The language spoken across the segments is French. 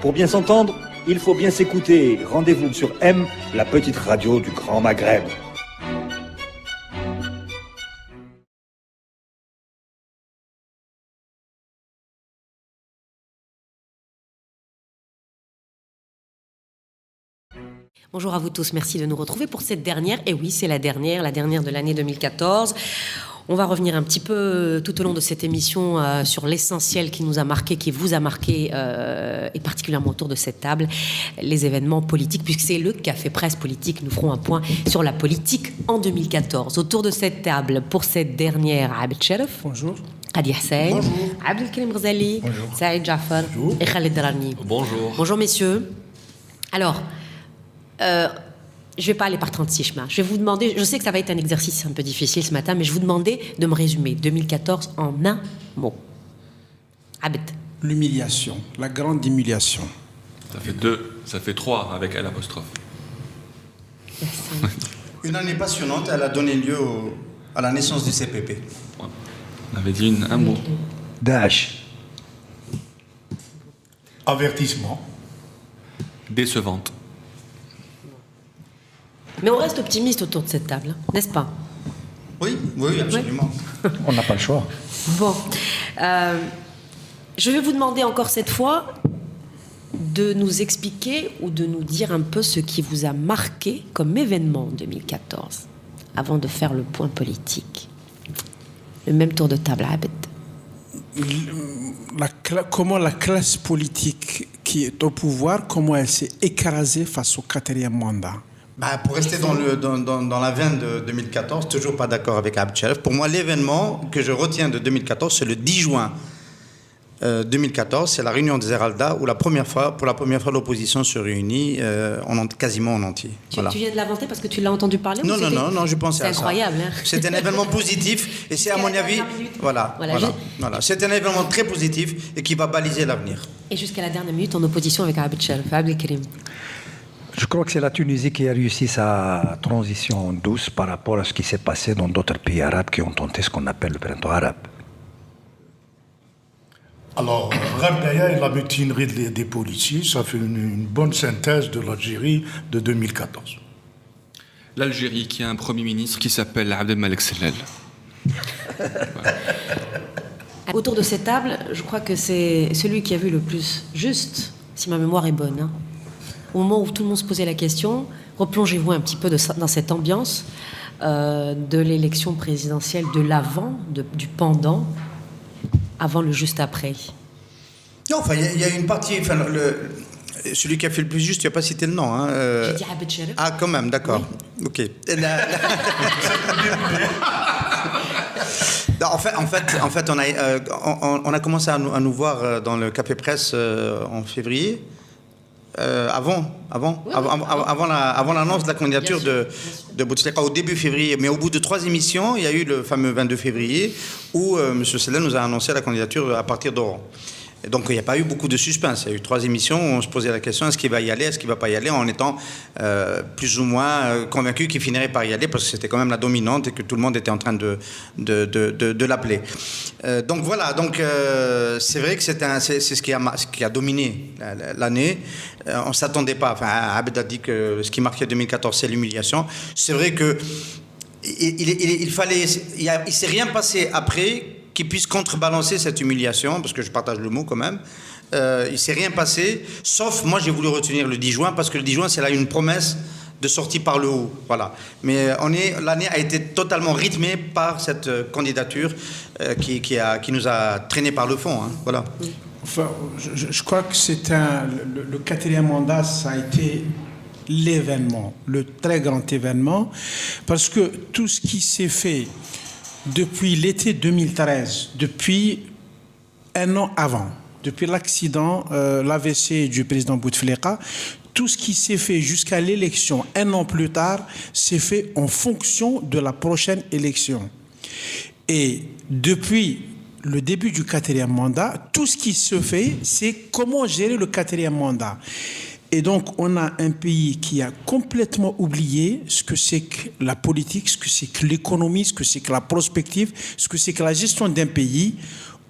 Pour bien s'entendre, il faut bien s'écouter. Rendez-vous sur M, la petite radio du Grand Maghreb. Bonjour à vous tous, merci de nous retrouver pour cette dernière. Et oui, c'est la dernière de l'année 2014. On va revenir un petit peu tout au long de cette émission sur l'essentiel qui nous a marqué, qui vous a marqué, et particulièrement autour de cette table, les événements politiques, puisque c'est le Café Presse Politique. Nous ferons un point sur la politique en 2014. Autour de cette table, pour cette dernière, Abed Cheref. Bonjour. Hadi Hussein. Bonjour. Abdelkarim Ghazali. Bonjour. Saïd Jafar. Bonjour. Et Khaled Drani. Bonjour. Bonjour messieurs. Alors, je ne vais pas aller par 36 chemins. Je vais vous demander, je sais que ça va être un exercice un peu difficile ce matin, mais je vais vous demander de me résumer 2014 en un mot. Abed. L'humiliation, la grande humiliation. Ça fait 2, ça fait 3 avec L'. Une année passionnante, elle a donné lieu à la naissance du CPP. Ouais. On avait dit un mot. Daesh. Avertissement. Décevante. Mais on reste optimiste autour de cette table, n'est-ce pas? Oui, absolument. On n'a pas le choix. Bon. Je vais vous demander encore cette fois de nous expliquer ou de nous dire un peu ce qui vous a marqué comme événement en 2014, avant de faire le point politique. Le même tour de table, Abed. Comment la classe politique qui est au pouvoir, comment elle s'est écrasée face au 4e mandat. Pour rester dans la veine de 2014, toujours pas d'accord avec Abed Cheref. Pour moi, l'événement que je retiens de 2014, c'est le 10 juin 2014. C'est la réunion des Héraldas où pour la première fois, l'opposition se réunit quasiment en entier. Tu viens de l'inventer parce que tu l'as entendu parler? Non, je pensais à ça. C'est incroyable. Hein. C'est un événement positif et c'est à mon avis... Voilà. C'est un événement très positif et qui va baliser l'avenir. Et jusqu'à la dernière minute, en opposition avec Abed Cheref. Abdelkarim. Je crois que c'est la Tunisie qui a réussi sa transition douce par rapport à ce qui s'est passé dans d'autres pays arabes qui ont tenté ce qu'on appelle le printemps arabe. Alors, Rabdaya et la mutinerie des policiers, ça fait une bonne synthèse de l'Algérie de 2014. L'Algérie qui a un Premier ministre qui s'appelle Abdelmalek Sellel. Autour de cette table, je crois que c'est celui qui a vu le plus juste, si ma mémoire est bonne. Hein. Au moment où tout le monde se posait la question, replongez-vous un petit peu dans cette ambiance de l'élection présidentielle, de l'avant, du pendant, avant le juste après. Non, enfin, il y a une partie... celui qui a fait le plus juste, tu n'as pas cité le nom. Hein, J'ai dit Abed Cheref. Ah, quand même, d'accord. Oui. Ok. Non, en fait, on a commencé à nous voir dans le Café Presse en février. Avant l'annonce de la candidature de Bouteflika au début février. Mais au bout de 3 émissions, il y a eu le fameux 22 février où M. Sellel nous a annoncé la candidature à partir d'Oran. Et donc il n'y a pas eu beaucoup de suspense. Il y a eu 3 émissions où on se posait la question est-ce qu'il va y aller, est-ce qu'il ne va pas y aller, en étant plus ou moins convaincu qu'il finirait par y aller parce que c'était quand même la dominante et que tout le monde était en train de l'appeler. Donc voilà, c'est vrai que c'est ce qui a dominé l'année. On ne s'attendait pas. Enfin, Abed a dit que ce qui marquait 2014, c'est l'humiliation. C'est vrai que il ne s'est rien passé après qui puisse contrebalancer cette humiliation, parce que je partage le mot quand même. Il ne s'est rien passé, sauf, moi j'ai voulu retenir le 10 juin, parce que le 10 juin, c'est là une promesse de sortie par le haut. Voilà. Mais l'année a été totalement rythmée par cette candidature qui nous a traîné par le fond. Hein. Voilà. Enfin, je crois que le 4e mandat, ça a été l'événement, le très grand événement, parce que tout ce qui s'est fait depuis l'été 2013, depuis un an avant, depuis l'accident, l'AVC du président Bouteflika, tout ce qui s'est fait jusqu'à l'élection, un an plus tard, s'est fait en fonction de la prochaine élection. Et depuis le début du 4e mandat, tout ce qui se fait, c'est comment gérer le 4e mandat. Et donc, on a un pays qui a complètement oublié ce que c'est que la politique, ce que c'est que l'économie, ce que c'est que la prospective, ce que c'est que la gestion d'un pays.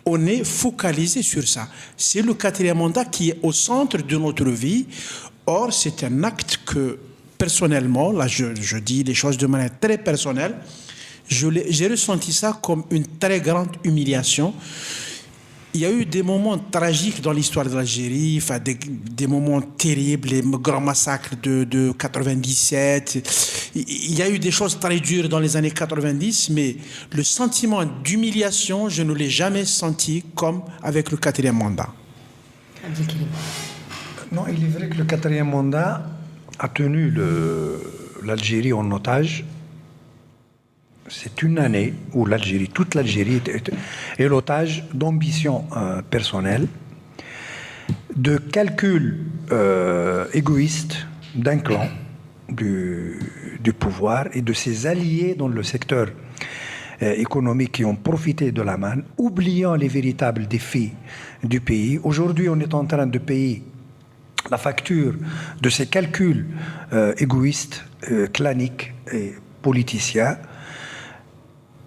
on est focalisé sur ça. C'est le quatrième mandat qui est au centre de notre vie. Or, c'est un acte que, personnellement, là je dis les choses de manière très personnelle, j'ai ressenti ça comme une très grande humiliation. Il y a eu des moments tragiques dans l'histoire de l'Algérie, enfin des moments terribles, les grands massacres de 97. Il y a eu des choses très dures dans les années 90, mais le sentiment d'humiliation, je ne l'ai jamais senti comme avec le quatrième mandat. Non, il est vrai que le quatrième mandat a tenu l'Algérie en otage. C'est une année où toute l'Algérie est l'otage d'ambitions personnelles, de calculs égoïstes d'un clan du pouvoir et de ses alliés dans le secteur économique qui ont profité de la manne, oubliant les véritables défis du pays. Aujourd'hui, on est en train de payer la facture de ces calculs égoïstes, claniques et politiciens.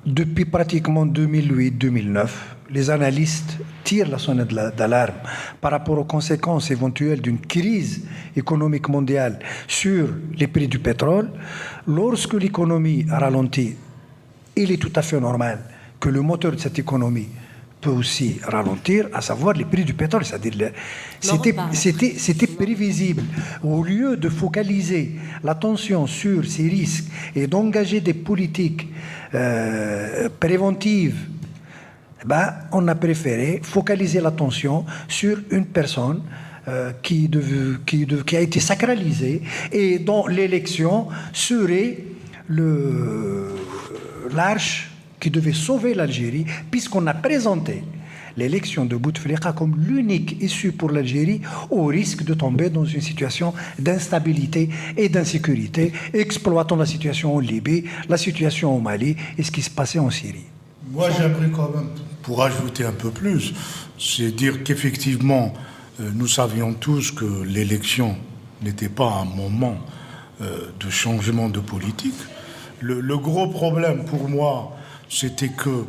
Depuis pratiquement 2008-2009, les analystes tirent la sonnette d'alarme par rapport aux conséquences éventuelles d'une crise économique mondiale sur les prix du pétrole. Lorsque l'économie a ralenti, il est tout à fait normal que le moteur de cette économie peut aussi ralentir, à savoir les prix du pétrole. C'est-à-dire, c'était prévisible. Au lieu de focaliser l'attention sur ces risques et d'engager des politiques préventives, on a préféré focaliser l'attention sur une personne qui a été sacralisée et dont l'élection serait l'arche qui devait sauver l'Algérie, puisqu'on a présenté l'élection de Bouteflika comme l'unique issue pour l'Algérie, au risque de tomber dans une situation d'instabilité et d'insécurité, exploitant la situation en Libye, la situation au Mali et ce qui se passait en Syrie. Moi, j'aimerais quand même, pour ajouter un peu plus, c'est dire qu'effectivement, nous savions tous que l'élection n'était pas un moment de changement de politique. Le gros problème pour moi, c'était que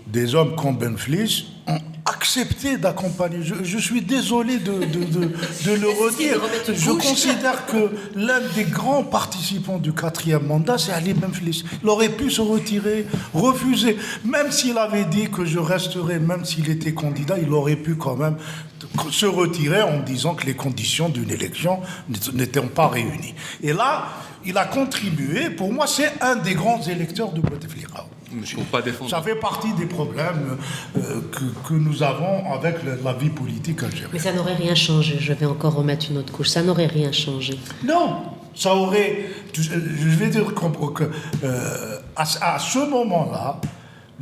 des hommes comme Benflis ont accepté d'accompagner. Je suis désolé de le redire. Je considère que l'un des grands participants du quatrième mandat, c'est Ali Benflis. Il aurait pu se retirer, refuser. Même s'il avait dit que je resterais, même s'il était candidat, il aurait pu quand même se retirer en disant que les conditions d'une élection n'étaient pas réunies. Et là, il a contribué. Pour moi, c'est un des grands électeurs de Bouteflika. Ça fait partie des problèmes que nous avons avec la vie politique algérienne. Mais ça n'aurait rien changé. Je vais encore remettre une autre couche. Ça n'aurait rien changé. Non, ça aurait... Je vais dire que à ce moment-là,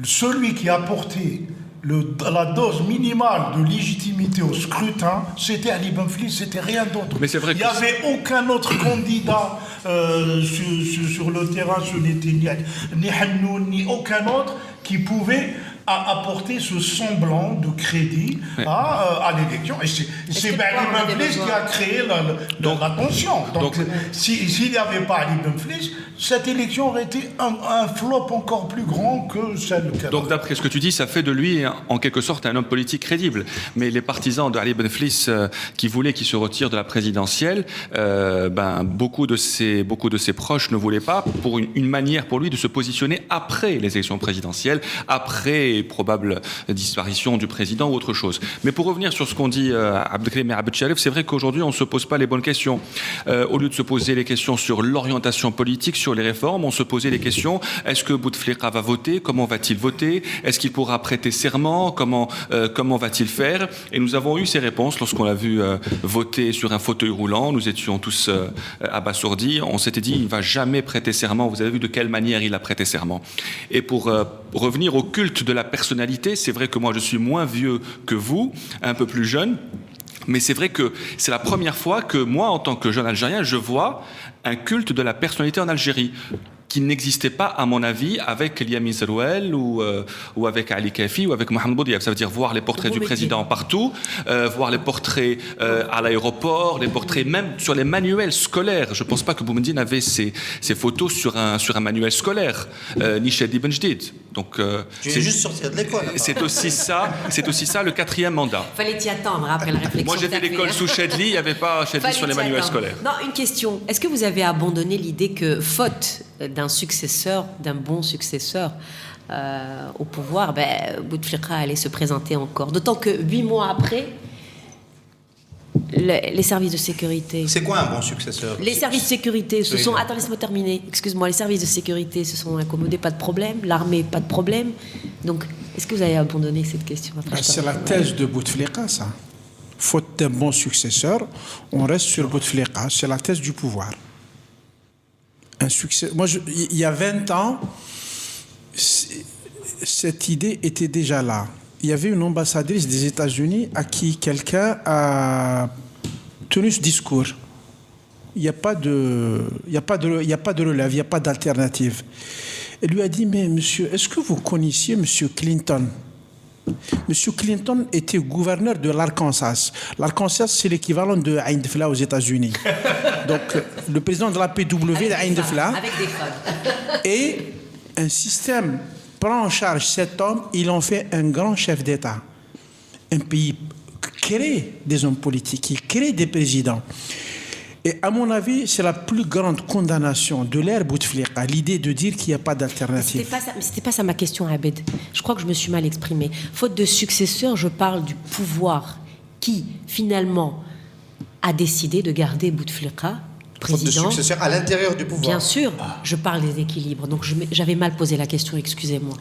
celui qui a porté la dose minimale de légitimité au scrutin, c'était Ali Benflis, c'était rien d'autre. Mais c'est vrai il n'y avait aucun autre candidat sur le terrain, ce n'était ni Hannoun, ni aucun autre qui pouvait apporter ce semblant de crédit à l'élection. Et c'est Ali Benflis qui a créé la tension. Donc s'il n'y avait pas Ali Benflis, cette élection aurait été un flop encore plus grand que celle qu'elle. Donc d'après ce que tu dis, ça fait de lui en quelque sorte un homme politique crédible. Mais les partisans de Ali Benflis qui voulaient qu'il se retire de la présidentielle, beaucoup de ses proches ne voulaient pas, pour une manière pour lui de se positionner après les élections présidentielles, après probable disparition du président ou autre chose. Mais pour revenir sur ce qu'ont dit Abdelkrim et Abdelcharif, c'est vrai qu'aujourd'hui on ne se pose pas les bonnes questions. Au lieu de se poser les questions sur l'orientation politique, sur les réformes, on se posait les questions: est-ce que Bouteflika va voter? Comment va-t-il voter? Est-ce qu'il pourra prêter serment? Comment va-t-il faire? Et nous avons eu ces réponses lorsqu'on l'a vu voter sur un fauteuil roulant. Nous étions tous abasourdis. On s'était dit: il ne va jamais prêter serment. Vous avez vu de quelle manière il a prêté serment. Et pour revenir au culte de la personnalité, c'est vrai que moi je suis moins vieux que vous, un peu plus jeune. Mais c'est vrai que c'est la première fois que moi, en tant que jeune Algérien, je vois un culte de la personnalité en Algérie qui n'existait pas, à mon avis, avec Liam Zerouel ou avec Ali Kafi ou avec Mohamed Boudiaf. Ça veut dire voir les portraits du président partout, voir les portraits à l'aéroport, les portraits même sur les manuels scolaires. Je ne pense pas que Boumediene avait ces photos sur un manuel scolaire, ni Chadi Ben Jdid. Donc, Tu viens juste sortir de l'école. c'est aussi ça le 4e mandat. Fallait y attendre après la réflexion. Moi, j'ai fait l'école sous Chadli, il n'y avait pas Chadli sur les manuels scolaires. Non, une question. Est-ce que vous avez abandonné l'idée que, faute d'un successeur, d'un bon successeur au pouvoir, Bouteflika allait se présenter encore? D'autant que 8 mois après, les services de sécurité... C'est quoi un bon successeur? Les services de sécurité se sont... Attends, laisse-moi terminer. Excuse-moi, les services de sécurité se sont accommodés, pas de problème. L'armée, pas de problème. Donc, est-ce que vous avez abandonné cette question? C'est la thèse de Bouteflika, ça. Faute d'un bon successeur, on reste sur Bouteflika. C'est la thèse du pouvoir. Un succès. Moi, il y a 20 ans, cette idée était déjà là. Il y avait une ambassadrice des États-Unis à qui quelqu'un a tenu ce discours. Il n'y a pas de relève, il n'y a pas d'alternative. Elle lui a dit, mais monsieur, est-ce que vous connaissiez monsieur Clinton? Monsieur Clinton était gouverneur de l'Arkansas. L'Arkansas, c'est l'équivalent de Ain Dfla aux États-Unis. Donc, le président de la PW d'Ain Dfla. Avec des femmes. Et un système prend en charge cet homme, il en fait un grand chef d'État. Un pays crée des hommes politiques, il crée des présidents. Et à mon avis, c'est la plus grande condamnation de l'ère Bouteflika, l'idée de dire qu'il n'y a pas d'alternative. C'était pas ça ma question, Abed. Je crois que je me suis mal exprimée. Faute de successeur, je parle du pouvoir qui, finalement, a décidé de garder Bouteflika président. Faute de successeur à l'intérieur du pouvoir. Bien sûr, je parle des équilibres. Donc j'avais mal posé la question, excusez-moi.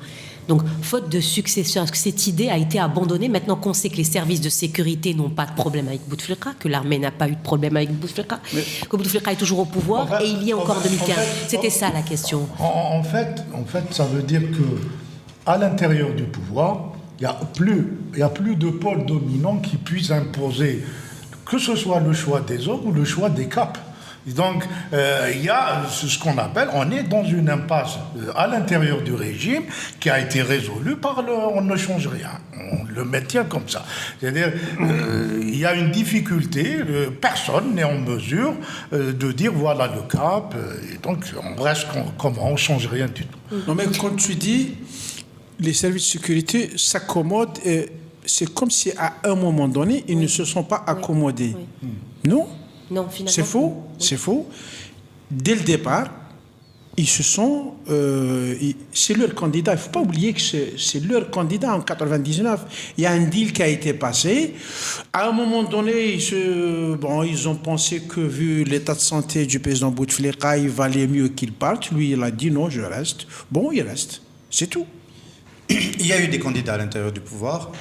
Donc, faute de successeur, est-ce que cette idée a été abandonnée maintenant qu'on sait que les services de sécurité n'ont pas de problème avec Bouteflika, que l'armée n'a pas eu de problème avec Bouteflika, que Bouteflika est toujours au pouvoir et il y est encore en 2015? C'était ça la question. En fait, ça veut dire que à l'intérieur du pouvoir, il n'y a plus de pôle dominant qui puisse imposer que ce soit le choix des hommes ou le choix des caps. Donc, il y a ce qu'on appelle, on est dans une impasse à l'intérieur du régime qui a été résolue par on ne change rien, on le maintient comme ça. C'est-à-dire, il y a une difficulté, personne n'est en mesure de dire voilà le cap, et donc on reste comme on ne change rien du tout. Non, mais quand tu dis les services de sécurité s'accommodent, c'est comme si à un moment donné, ils ne se sont pas accommodés. Oui. Non? Non, finalement. C'est faux, c'est faux. Dès le départ, ils se sont... c'est leur candidat. Il ne faut pas oublier que c'est leur candidat en 99. Il y a un deal qui a été passé. À un moment donné, ils ont pensé que vu l'état de santé du président Bouteflika, il valait mieux qu'il parte. Lui, il a dit non, je reste. Bon, il reste. C'est tout. Il y a eu des candidats à l'intérieur du pouvoir.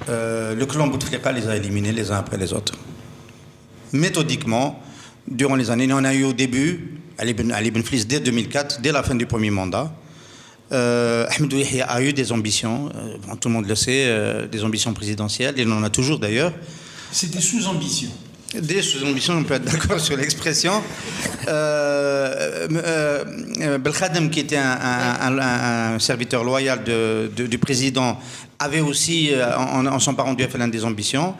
Le clan Bouteflika les a éliminés les uns après les autres. Méthodiquement, durant les années, il y en a eu au début, Ali Ben Fliss dès 2004, dès la fin du premier mandat. Ahmedou Yahya a eu des ambitions, tout le monde le sait, des ambitions présidentielles, il en a toujours d'ailleurs. C'est des sous-ambitions. Des sous-ambitions, on peut être d'accord sur l'expression. Belkhadem, qui était un serviteur loyal du président, avait aussi, en s'emparant du FLN, des ambitions.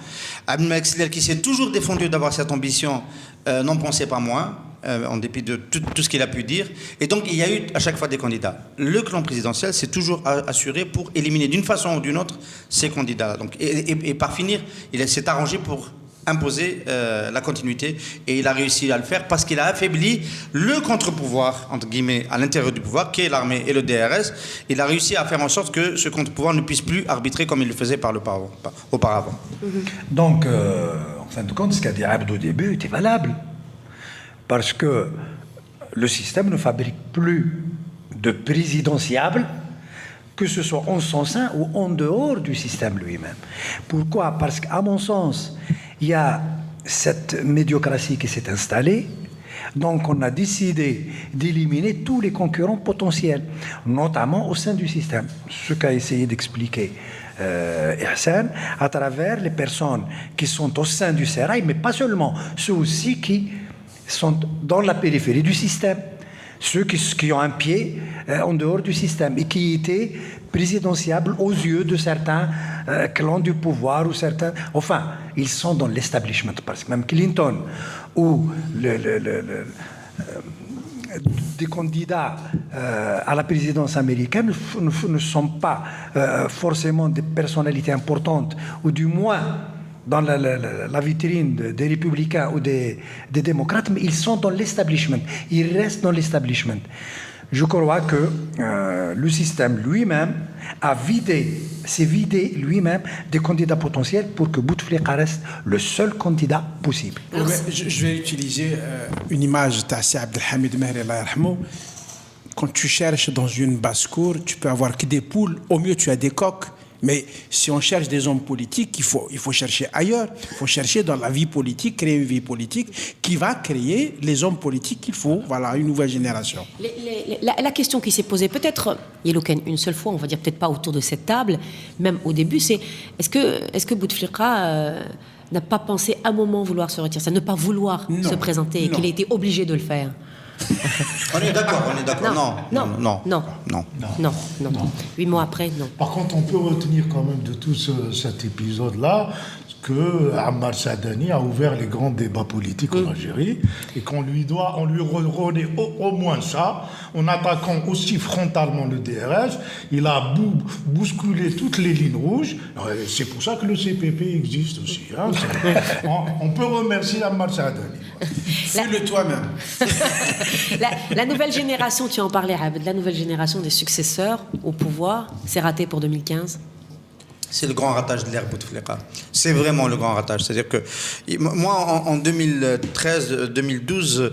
Abdelmalek Seller, qui s'est toujours défendu d'avoir cette ambition, n'en pensait pas moins, en dépit de tout ce qu'il a pu dire. Et donc, il y a eu à chaque fois des candidats. Le clan présidentiel s'est toujours assuré pour éliminer d'une façon ou d'une autre ces candidats. Donc, et par finir, il s'est arrangé pour imposer la continuité, et il a réussi à le faire parce qu'il a affaibli le contre-pouvoir, entre guillemets, à l'intérieur du pouvoir, qui est l'armée et le DRS. Il a réussi à faire en sorte que ce contre-pouvoir ne puisse plus arbitrer comme il le faisait auparavant. Donc, en fin de compte, ce qu'a dit Abd au début était valable, parce que le système ne fabrique plus de présidentiables, que ce soit en son sein ou en dehors du système lui-même. Pourquoi? Parce qu'à mon sens, il y a cette médiocratie qui s'est installée, donc on a décidé d'éliminer tous les concurrents potentiels, notamment au sein du système. Ce qu'a essayé d'expliquer Ihsan, à travers les personnes qui sont au sein du sérail, mais pas seulement, ceux aussi qui sont dans la périphérie du système. ceux qui ont un pied en dehors du système et qui étaient présidentiables aux yeux de certains clans du pouvoir ou certains... Enfin, ils sont dans l'establishment, parce que même Clinton ou des candidats à la présidence américaine ne sont pas forcément des personnalités importantes, ou du moins dans la vitrine des républicains ou des démocrates, mais ils sont dans l'establishment, ils restent dans l'establishment. Je crois que le système lui-même s'est vidé lui-même des candidats potentiels pour que Bouteflika reste le seul candidat possible. Je vais utiliser une image d'Assi Abdelhamid Mehri, Allah yarhamou. Quand tu cherches dans une basse-cour, tu peux avoir que des poules, au mieux tu as des coqs. Mais si on cherche des hommes politiques, il faut chercher ailleurs. Il faut chercher dans la vie politique, créer une vie politique qui va créer les hommes politiques qu'il faut, voilà, une nouvelle génération. La question qui s'est posée, peut-être, Yelouken, une seule fois, on va dire peut-être pas autour de cette table, même au début, c'est est-ce que Bouteflika n'a pas pensé à un moment vouloir se retirer, ne pas vouloir se présenter et qu'il a été obligé de le faire? On est d'accord. Non. 8 mois après, non. Par contre, on peut retenir quand même de tout cet épisode-là que Ammar Saadani a ouvert les grands débats politiques en Algérie et qu'on lui renaît au moins ça, en attaquant aussi frontalement le DRS. Il a bousculé toutes les lignes rouges. C'est pour ça que le CPP existe aussi. Hein. On peut remercier Ammar Saadani. Fais-le toi-même. La nouvelle génération, tu en parlais, Abd, la nouvelle génération des successeurs au pouvoir, c'est raté pour 2015? C'est le grand ratage de l'ère Bouteflika. C'est vraiment le grand ratage. C'est-à-dire que moi, en 2013-2012,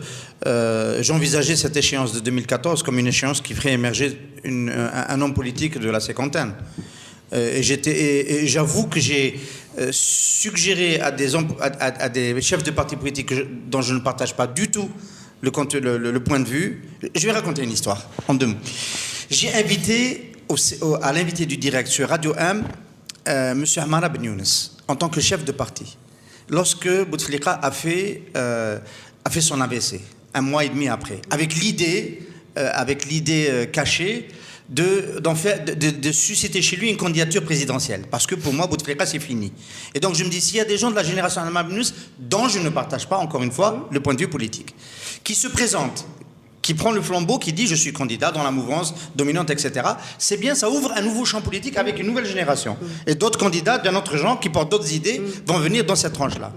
j'envisageais cette échéance de 2014 comme une échéance qui ferait émerger un homme politique de la cinquantaine. Et j'avoue que j'ai suggéré à des chefs de partis politiques dont je ne partage pas du tout le point de vue. Je vais raconter une histoire en 2 mots. J'ai invité à l'invité du direct sur Radio M M. Amara Ben Younes, en tant que chef de parti, lorsque Bouteflika a fait son AVC, 1 mois et demi après, avec l'idée cachée de susciter chez lui une candidature présidentielle. Parce que pour moi, Bouteflika, c'est fini. Et donc je me dis, s'il y a des gens de la génération Amara Ben Younes, dont je ne partage pas, encore une fois, le point de vue politique, qui se présentent, qui prend le flambeau, qui dit « je suis candidat dans la mouvance dominante, etc. » C'est bien, ça ouvre un nouveau champ politique avec une nouvelle génération. Et d'autres candidats d'un autre genre qui portent d'autres idées vont venir dans cette tranche-là.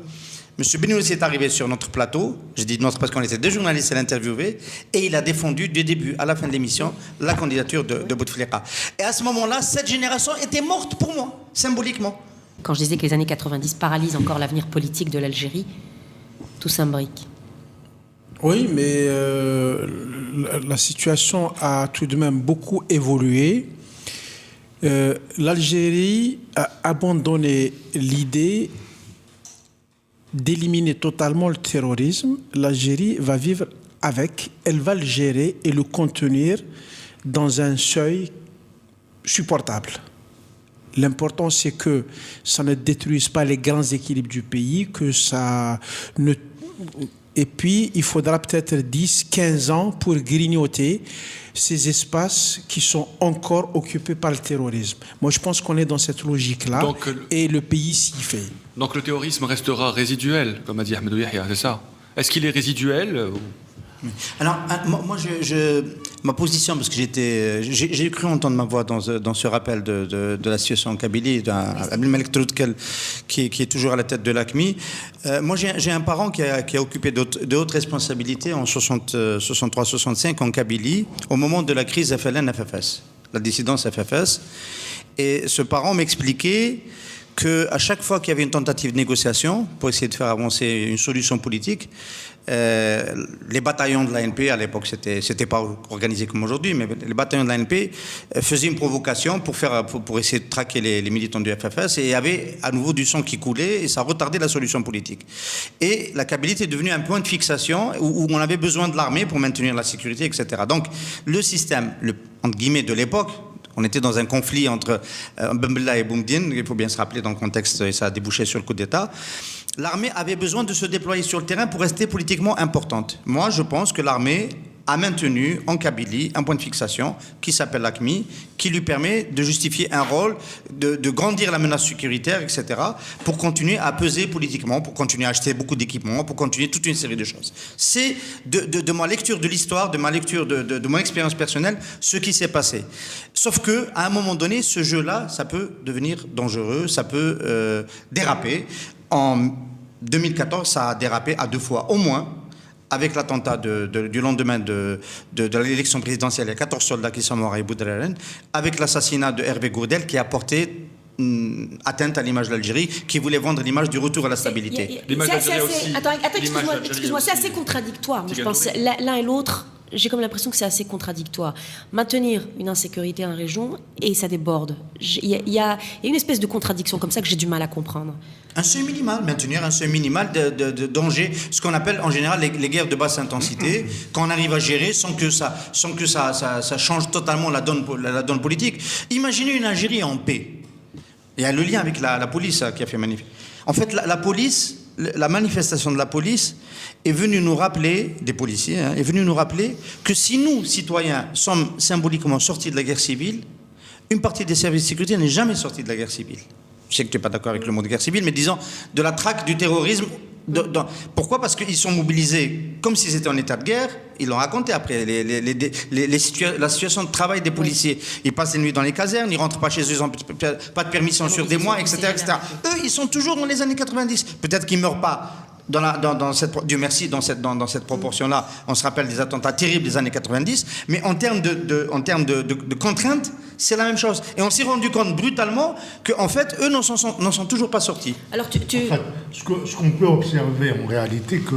M. Benoulis est arrivé sur notre plateau, je dis notre parce qu'on était 2 journalistes à l'interviewer, et il a défendu du début à la fin de l'émission la candidature de Bouteflika. Et à ce moment-là, cette génération était morte pour moi, symboliquement. Quand je disais que les années 90 paralysent encore l'avenir politique de l'Algérie, tout s'imbrique. Oui, mais la situation a tout de même beaucoup évolué. L'Algérie a abandonné l'idée d'éliminer totalement le terrorisme. L'Algérie va vivre avec, elle va le gérer et le contenir dans un seuil supportable. L'important, c'est que ça ne détruise pas les grands équilibres du pays, que ça ne... Et puis, il faudra peut-être 10, 15 ans pour grignoter ces espaces qui sont encore occupés par le terrorisme. Moi, je pense qu'on est dans cette logique-là et le pays s'y fait. Donc le terrorisme restera résiduel, comme a dit Ahmed Yahya, c'est ça? Est-ce qu'il est résiduel? Alors, moi, ma position, parce que j'ai cru entendre ma voix dans ce rappel de la situation en Kabylie, d'Abdelmalek Troudkel, qui est toujours à la tête de l'ACMI. Moi, j'ai un parent qui a occupé de hautes responsabilités en 63-65 en Kabylie, au moment de la crise FLN-FFS, la dissidence FFS. Et ce parent m'expliquait qu'à chaque fois qu'il y avait une tentative de négociation pour essayer de faire avancer une solution politique, les bataillons de l'ANP, à l'époque c'était pas organisé comme aujourd'hui, mais les bataillons de l'ANP faisaient une provocation pour essayer de traquer les militants du FFS, et il y avait à nouveau du sang qui coulait et ça retardait la solution politique. Et la Kabylie est devenue un point de fixation où on avait besoin de l'armée pour maintenir la sécurité, etc. Donc le système, entre guillemets, de l'époque, on était dans un conflit entre Bembella et Boumediene, il faut bien se rappeler dans le contexte, et ça a débouché sur le coup d'État. L'armée avait besoin de se déployer sur le terrain pour rester politiquement importante. Moi, je pense que l'armée a maintenu en Kabylie un point de fixation qui s'appelle l'AQMI, qui lui permet de justifier un rôle, de grandir la menace sécuritaire, etc., pour continuer à peser politiquement, pour continuer à acheter beaucoup d'équipements, pour continuer toute une série de choses. C'est de ma lecture de l'histoire, de ma lecture de mon expérience personnelle, ce qui s'est passé. Sauf qu'à un moment donné, ce jeu-là, ça peut devenir dangereux, ça peut déraper. En 2014, ça a dérapé à 2 fois, au moins, avec l'attentat du lendemain de l'élection présidentielle. Il y a 14 soldats qui sont morts à Iboudraren, avec l'assassinat de Hervé Gourdel, qui a porté atteinte à l'image de l'Algérie, qui voulait vendre l'image du retour à la stabilité. L'image d'Algérie aussi. Attends, excuse-moi, c'est assez contradictoire. Je pense l'un et l'autre. J'ai comme l'impression que c'est assez contradictoire. Maintenir une insécurité en région et ça déborde. Il y a une espèce de contradiction comme ça que j'ai du mal à comprendre. Un seuil minimal, maintenir un seuil minimal de danger, ce qu'on appelle en général les guerres de basse intensité, quand on arrive à gérer sans que ça change totalement la donne politique. Imaginez une Algérie en paix. Il y a le lien avec la police qui a fait manifester. En fait, la police, la manifestation de la police est venue nous rappeler, des policiers, est venue nous rappeler que si nous, citoyens, sommes symboliquement sortis de la guerre civile, une partie des services de sécurité n'est jamais sortie de la guerre civile. Je sais que tu n'es pas d'accord avec le mot de guerre civile, mais disons de la traque du terrorisme. Pourquoi ? Parce qu'ils sont mobilisés comme si c'était en état de guerre. Ils l'ont raconté après, la situation de travail des policiers. Ils passent les nuits dans les casernes, ils rentrent pas chez eux, ils n'ont pas de permission sur des mois, etc., etc. Eux, ils sont toujours dans les années 90. Peut-être qu'ils ne meurent pas. Dieu merci, dans cette proportion-là, on se rappelle des attentats terribles des années 90, mais en termes de contraintes, c'est la même chose. Et on s'est rendu compte brutalement qu'en fait, eux n'en sont toujours pas sortis. Alors, en fait, ce qu'on peut observer en réalité, que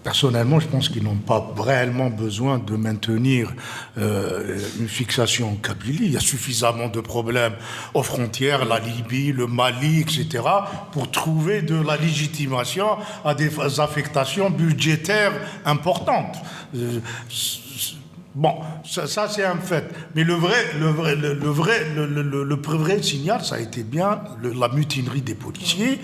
personnellement, je pense qu'ils n'ont pas réellement besoin de maintenir une fixation en Kabylie. Il y a suffisamment de problèmes aux frontières, la Libye, le Mali, etc., pour trouver de la légitimation à des affectations budgétaires importantes. Bon, ça c'est un fait. Mais le vrai signal, ça a été bien la mutinerie des policiers.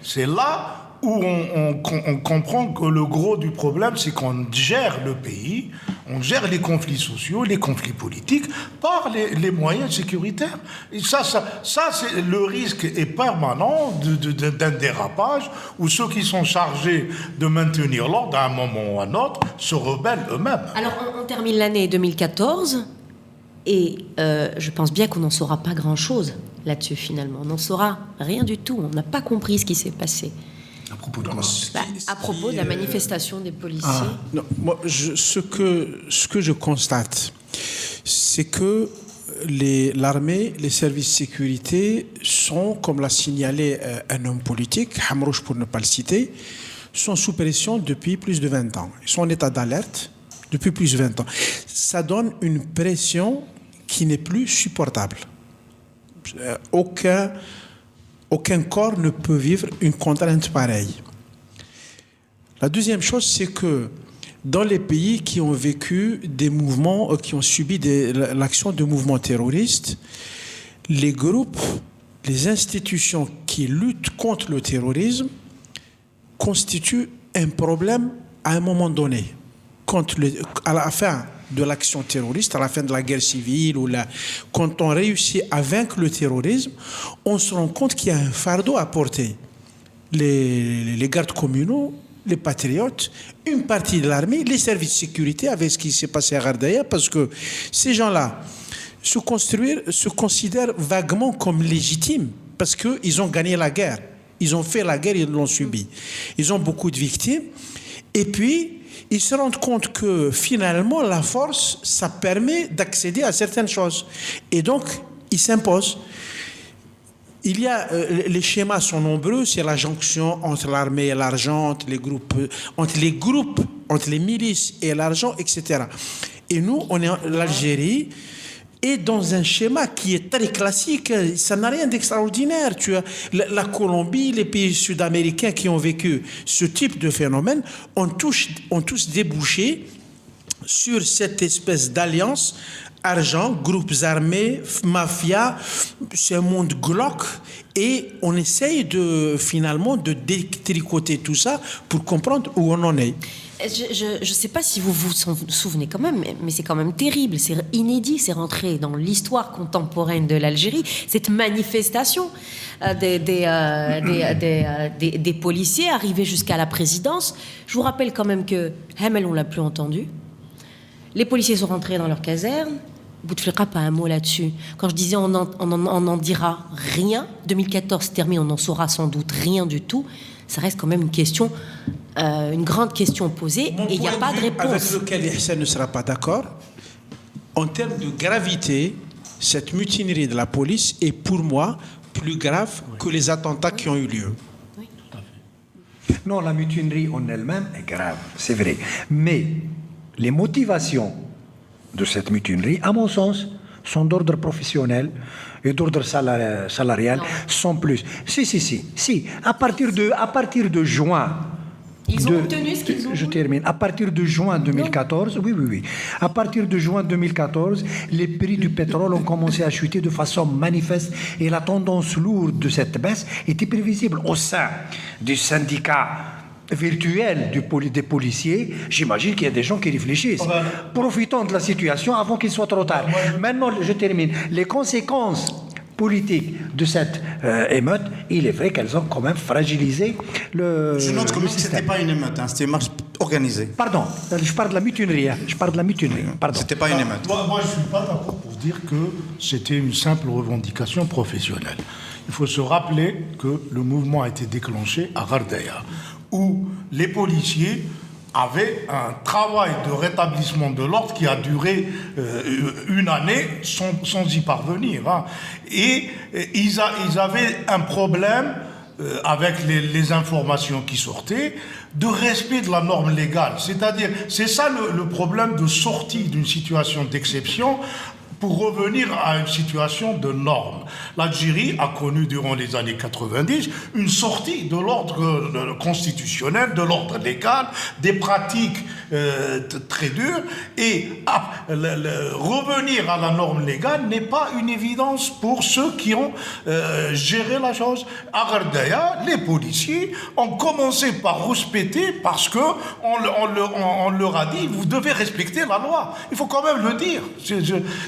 C'est là où on comprend que le gros du problème, c'est qu'on gère le pays, on gère les conflits sociaux, les conflits politiques, par les moyens sécuritaires. Et ça c'est, le risque est permanent d'un dérapage où ceux qui sont chargés de maintenir l'ordre, à un moment ou à un autre, se rebellent eux-mêmes. Alors, on termine l'année 2014, et je pense bien qu'on n'en saura pas grand-chose là-dessus, finalement. On n'en saura rien du tout. On n'a pas compris ce qui s'est passé. À propos de quoi ? À propos de la manifestation des policiers. Non, moi, ce que je constate, c'est que l'armée, les services de sécurité sont, comme l'a signalé un homme politique, Hamrouche pour ne pas le citer, sont sous pression depuis plus de 20 ans. Ils sont en état d'alerte depuis plus de 20 ans. Ça donne une pression qui n'est plus supportable. Aucun corps ne peut vivre une contrainte pareille. La deuxième chose, c'est que dans les pays qui ont vécu des mouvements, qui ont subi l'action de mouvements terroristes, les groupes, les institutions qui luttent contre le terrorisme constituent un problème à un moment donné. À la fin de l'action terroriste, à la fin de la guerre civile, quand on réussit à vaincre le terrorisme, on se rend compte qu'il y a un fardeau à porter. Les gardes communaux, les patriotes, une partie de l'armée, les services de sécurité, avec ce qui s'est passé à Ghardaïa, parce que ces gens-là se considèrent vaguement comme légitimes, parce qu'ils ont gagné la guerre. Ils ont fait la guerre, ils l'ont subie. Ils ont beaucoup de victimes. Et puis, ils se rendent compte que finalement, la force, ça permet d'accéder à certaines choses. Et donc, ils s'imposent. Les schémas sont nombreux, c'est la jonction entre l'armée et l'argent, entre les milices et l'argent, etc. Et nous, on est l'Algérie, et dans un schéma qui est très classique, ça n'a rien d'extraordinaire. Tu as la Colombie, les pays sud-américains qui ont vécu ce type de phénomène ont tous débouché sur cette espèce d'alliance argent, groupes armés, mafia, c'est un monde glauque, et on essaye finalement de détricoter tout ça pour comprendre où on en est. Je ne sais pas si vous vous souvenez quand même, mais c'est quand même terrible, c'est inédit, c'est rentré dans l'histoire contemporaine de l'Algérie, cette manifestation des policiers arrivés jusqu'à la présidence. Je vous rappelle quand même que Hamel, on ne l'a plus entendu. Les policiers sont rentrés dans leur caserne. Bouteflika, pas un mot là-dessus. Quand je disais on n'en dira rien, 2014 c'est terminé, on n'en saura sans doute rien du tout. Ça reste quand même une question, une grande question posée, et il n'y a pas de réponse. Avec lequel Ihsan ne sera pas d'accord, en termes de gravité, cette mutinerie de la police est pour moi plus grave que les attentats qui ont eu lieu. Non, la mutinerie en elle-même est grave, c'est vrai. Mais les motivations de cette mutinerie, à mon sens, sont d'ordre professionnel et d'ordre salarial, sont plus. Si. À partir de juin. Ils ont obtenu ce qu'ils ont Je voulu. termine. À partir de juin 2014, oui. À partir de juin 2014, les prix du pétrole ont commencé à chuter de façon manifeste et la tendance lourde de cette baisse était prévisible au sein du syndicat virtuel des policiers. J'imagine qu'il y a des gens qui réfléchissent. Profitons de la situation avant qu'il soit trop tard. Maintenant, je termine. Les conséquences politiques de cette émeute, il est vrai qu'elles ont quand même fragilisé le Je note quand même que ce système. n'était pas une émeute, c'était une marche organisée. Pardon, je parle de la mutinerie. Pardon. C'était pas une émeute. Moi, je ne suis pas d'accord pour dire que c'était une simple revendication professionnelle. Il faut se rappeler que le mouvement a été déclenché à Ghardaïa, où les policiers avaient un travail de rétablissement de l'ordre qui a duré une année sans y parvenir. Hein. Et ils avaient un problème avec les informations qui sortaient, de respect de la norme légale. C'est-à-dire, c'est ça le problème de sortie d'une situation d'exception pour revenir à une situation de norme. L'Algérie a connu durant les années 90 une sortie de l'ordre constitutionnel, de l'ordre légal, des pratiques très dures, et revenir à la norme légale n'est pas une évidence pour ceux qui ont géré la chose. À Ghardaïa, les policiers ont commencé par rouspéter parce que on leur a dit vous devez respecter la loi. Il faut quand même le dire.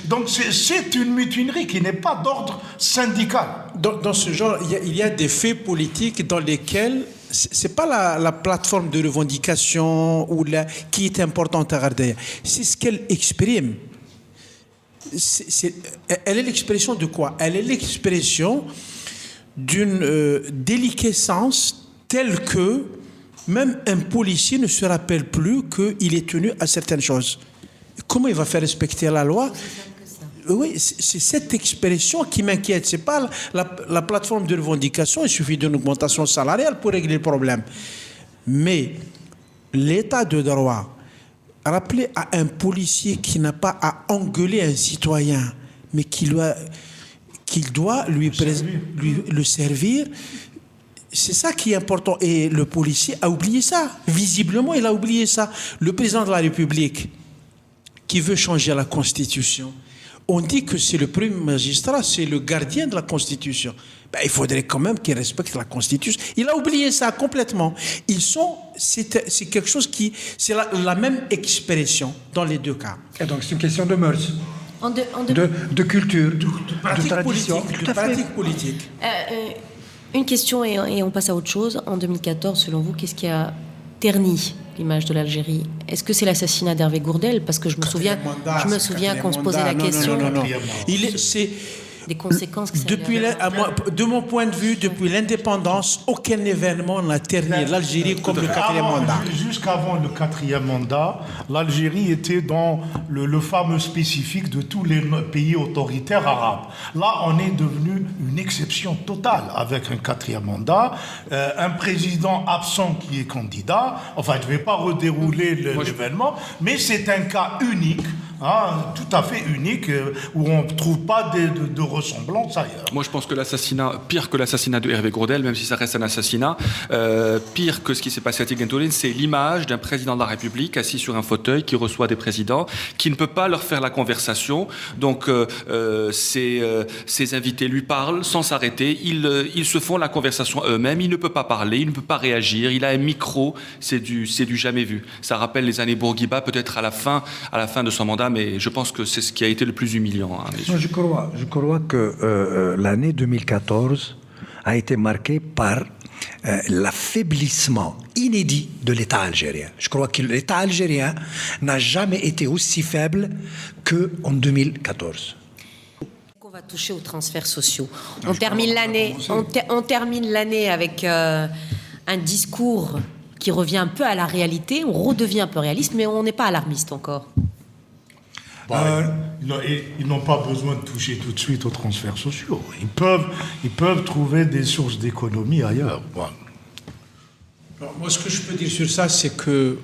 Donc c'est une mutinerie qui n'est pas d'ordre syndical. Dans ce genre, il y a des faits politiques dans lesquels c'est pas la plateforme de revendication qui est importante à Ghardaïa, c'est ce qu'elle exprime. Elle est l'expression de quoi? Elle est l'expression d'une déliquescence telle que même un policier ne se rappelle plus qu'il est tenu à certaines choses. Comment il va faire respecter la loi? Oui, c'est cette expression qui m'inquiète. C'est pas la plateforme de revendication, il suffit d'une augmentation salariale pour régler le problème. Mais l'état de droit, rappeler à un policier qui n'a pas à engueuler un citoyen, mais qu'il doit lui le servir, c'est ça qui est important. Et le policier a oublié ça. Visiblement, il a oublié ça. Le président de la République qui veut changer la Constitution, on dit que c'est le premier magistrat, c'est le gardien de la Constitution. Il faudrait quand même qu'il respecte la Constitution. Il a oublié ça complètement. C'est quelque chose c'est la même expression dans les deux cas. Et donc c'est une question de mœurs, de culture, de tradition. De pratique politique. Une question et on passe à autre chose. En 2014, selon vous, qu'est-ce qui a terni l'image de l'Algérie? Est-ce que c'est l'assassinat d'Hervé Gourdel? Parce que je me souviens qu'on se posait la question des conséquences que ça de mon point de vue, depuis l'indépendance, aucun événement n'a terni l'Algérie comme le quatrième mandat. Jusqu'avant le quatrième mandat, l'Algérie était dans le fameux spécifique de tous les pays autoritaires arabes. Là, on est devenu une exception totale avec un quatrième mandat, un président absent qui est candidat. Enfin, je ne vais pas redérouler l'événement, mais c'est un cas unique. tout à fait unique, où on ne trouve pas de ressemblance ailleurs. Moi, je pense que l'assassinat, pire que l'assassinat de Hervé Gourdel, même si ça reste un assassinat, pire que ce qui s'est passé à Tigane, c'est l'image d'un président de la République assis sur un fauteuil qui reçoit des présidents, qui ne peut pas leur faire la conversation. Donc, ses invités lui parlent sans s'arrêter. Ils se font la conversation eux-mêmes. Il ne peut pas parler, il ne peut pas réagir. Il a un micro. C'est du jamais vu. Ça rappelle les années Bourguiba, peut-être à la fin de son mandat, mais je pense que c'est ce qui a été le plus humiliant. Hein, je crois que l'année 2014 a été marquée par l'affaiblissement inédit de l'État algérien. Je crois que l'État algérien n'a jamais été aussi faible qu'en 2014. On va toucher aux transferts sociaux. On termine l'année avec un discours qui revient un peu à la réalité. On redevient un peu réaliste, mais on n'est pas alarmiste encore. Ils n'ont pas besoin de toucher tout de suite aux transferts sociaux. Ils peuvent trouver des sources d'économie ailleurs. Alors, moi, ce que je peux dire sur ça, c'est que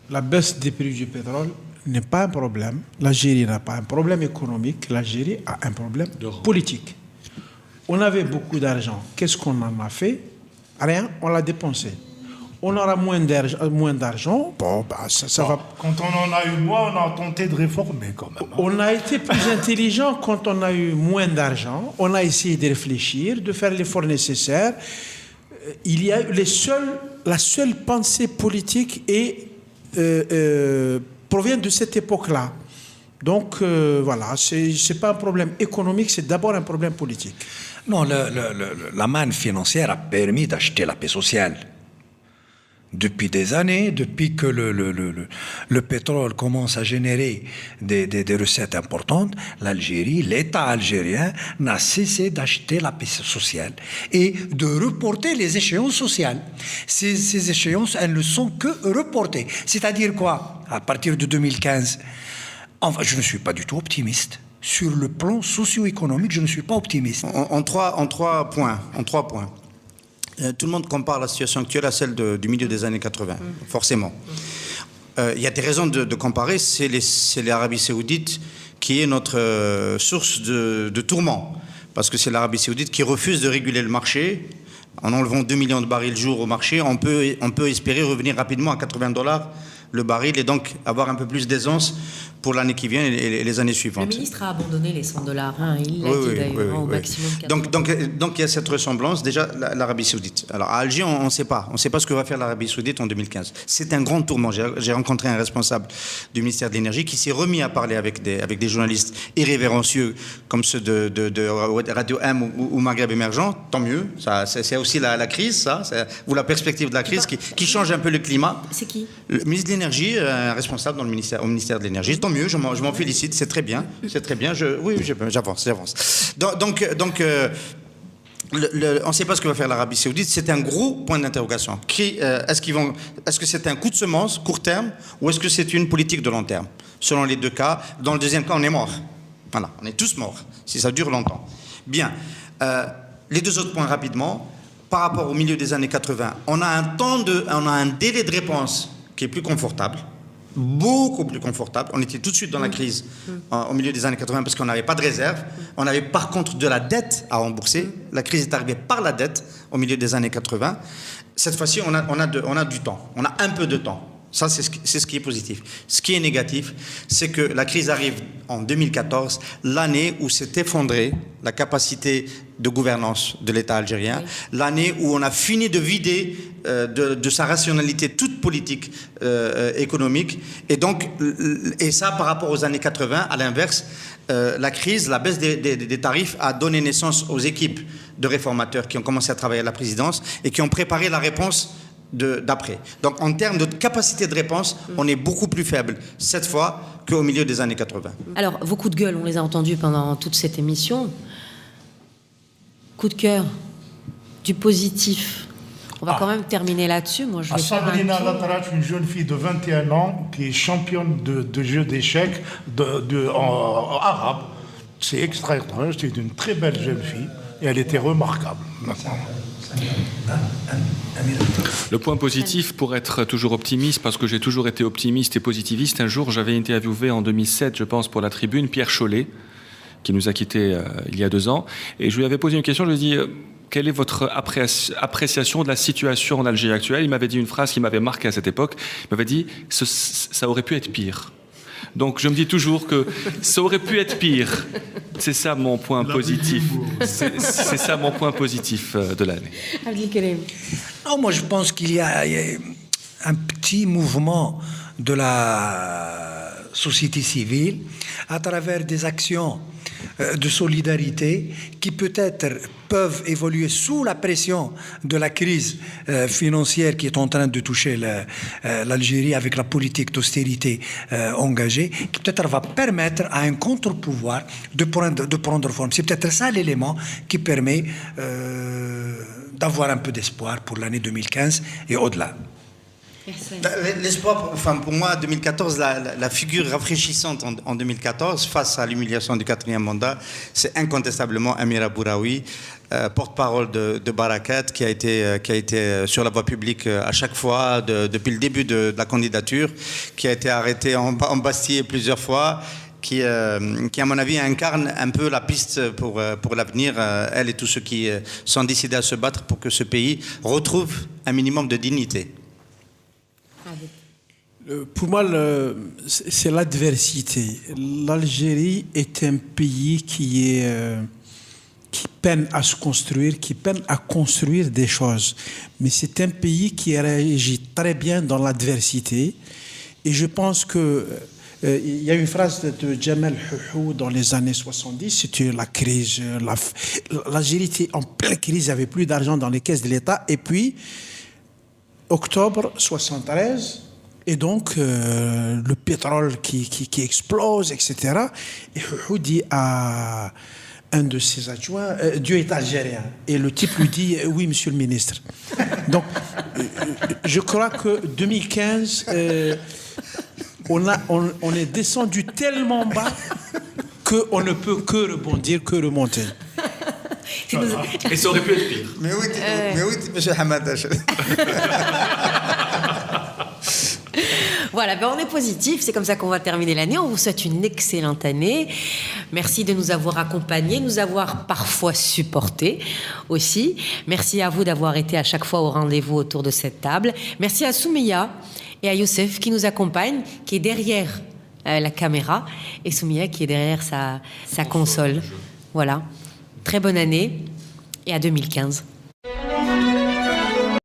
la baisse des prix du pétrole n'est pas un problème. L'Algérie n'a pas un problème économique. L'Algérie a un problème politique. On avait beaucoup d'argent. Qu'est-ce qu'on en a fait? Rien, on l'a dépensé. On aura moins d'argent. Bon, ça va. Quand on en a eu moins, on a tenté de réformer quand même. On a été plus intelligent quand on a eu moins d'argent. On a essayé de réfléchir, de faire l'effort nécessaire. Il y a la seule pensée politique provient de cette époque-là. Donc voilà, c'est pas un problème économique, c'est d'abord un problème politique. Non, la manne financière a permis d'acheter la paix sociale. Depuis des années, depuis que le pétrole commence à générer des recettes importantes, l'État algérien n'a cessé d'acheter la paix sociale et de reporter les échéances sociales. Ces échéances, elles ne sont que reportées. C'est-à-dire quoi? À partir de 2015, enfin, je ne suis pas du tout optimiste. Sur le plan socio-économique, je ne suis pas optimiste. En trois points. Tout le monde compare la situation actuelle à celle du milieu des années 80, forcément. Il y a des raisons de comparer. C'est l'Arabie Saoudite qui est notre source de tourment. Parce que c'est l'Arabie Saoudite qui refuse de réguler le marché. En enlevant 2 millions de barils jour au marché, on peut espérer revenir rapidement à $80 le baril et donc avoir un peu plus d'aisance pour l'année qui vient et les années suivantes. Le ministre a abandonné les $100, hein, il l'a dit d'ailleurs, au maximum 80. Donc il y a cette ressemblance, déjà l'Arabie Saoudite. Alors à Alger, on ne sait pas ce que va faire l'Arabie Saoudite en 2015. C'est un grand tourment. J'ai rencontré un responsable du ministère de l'Énergie qui s'est remis à parler avec des journalistes irrévérencieux comme ceux de Radio M ou Maghreb Émergent. Tant mieux, c'est aussi la crise, ou la perspective de la crise qui change un peu le climat. C'est qui? Le ministre de l'Énergie, un responsable au ministère de l'Énergie. Tant mieux, je m'en félicite, c'est très bien. J'avance. Donc on ne sait pas ce que va faire l'Arabie Saoudite. C'est un gros point d'interrogation. Est-ce que c'est un coup de semence, court terme, ou est-ce que c'est une politique de long terme? Selon les deux cas. Dans le deuxième cas, on est mort. Voilà, on est tous morts, si ça dure longtemps. Bien. Les deux autres points rapidement. Par rapport au milieu des années 80, on a un délai de réponse qui est plus confortable. Beaucoup plus confortable. On était tout de suite dans la crise au milieu des années 80 parce qu'on n'avait pas de réserve. On avait par contre de la dette à rembourser. La crise est arrivée par la dette au milieu des années 80. Cette fois-ci, on a du temps. On a un peu de temps. Ça, c'est ce qui est positif. Ce qui est négatif, c'est que la crise arrive en 2014, l'année où s'est effondrée la capacité de gouvernance de l'État algérien, l'année où on a fini de vider de sa rationalité toute politique économique. Et ça, par rapport aux années 80, à l'inverse, la crise, la baisse des tarifs a donné naissance aux équipes de réformateurs qui ont commencé à travailler à la présidence et qui ont préparé la réponse d'après. Donc en termes de capacité de réponse, on est beaucoup plus faible cette fois qu'au milieu des années 80. Alors, vos coups de gueule, on les a entendus pendant toute cette émission. Coup de cœur, du positif. On va quand même terminer là-dessus. Moi, je vais Sabrina Latarach, une jeune fille de 21 ans qui est championne de jeu d'échecs en arabe. C'est extraordinaire, c'est une très belle jeune fille. et elle était remarquable. Le point positif, pour être toujours optimiste, parce que j'ai toujours été optimiste et positiviste, un jour j'avais interviewé en 2007, je pense, pour la Tribune, Pierre Chollet, qui nous a quittés il y a 2 ans, et je lui avais posé une question, je lui ai dit quelle est votre appréciation de la situation en Algérie actuelle? Il m'avait dit une phrase qui m'avait marqué à cette époque, il m'avait dit ça aurait pu être pire. Donc je me dis toujours que ça aurait pu être pire. C'est ça mon point positif. C'est ça mon point positif de l'année. Abdelkarim. Non, moi je pense qu'il y a un petit mouvement de la société civile à travers des actions de solidarité qui peut-être peuvent évoluer sous la pression de la crise financière qui est en train de toucher l'Algérie avec la politique d'austérité engagée, qui peut-être va permettre à un contre-pouvoir de prendre forme. C'est peut-être ça l'élément qui permet d'avoir un peu d'espoir pour l'année 2015 et au-delà. L'espoir, enfin pour moi, 2014, la figure rafraîchissante en 2014, face à l'humiliation du 4e mandat, c'est incontestablement Amira Bouraoui, porte-parole de Barakat, qui a été sur la voie publique à chaque fois depuis le début de la candidature, qui a été arrêtée en Bastille plusieurs fois, qui, à mon avis, incarne un peu la piste pour l'avenir, elle et tous ceux qui sont décidés à se battre pour que ce pays retrouve un minimum de dignité. Pour moi, c'est l'adversité. L'Algérie est un pays qui peine à se construire, qui peine à construire des choses. Mais c'est un pays qui réagit très bien dans l'adversité. Et je pense que il y a une phrase de Djemal Houhou dans les années 70, c'était la crise. L'Algérie était en pleine crise, il n'y avait plus d'argent dans les caisses de l'État. Et puis, octobre 73, et donc le pétrole qui explose, etc. Et Houhou dit à un de ses adjoints, Dieu est algérien. Et le type lui dit, oui, monsieur le ministre. Donc, je crois que 2015, on est descendu tellement bas qu'on ne peut que rebondir, que remonter. Et ça aurait pu être pire. Mais oui, monsieur Hamad. Voilà, ben on est positif, c'est comme ça qu'on va terminer l'année. On vous souhaite une excellente année. Merci de nous avoir accompagnés, nous avoir parfois supportés aussi. Merci à vous d'avoir été à chaque fois au rendez-vous autour de cette table. Merci à Soumeya et à Youssef qui nous accompagnent, qui est derrière la caméra, et Soumeya qui est derrière sa console. Voilà. Très bonne année et à 2015.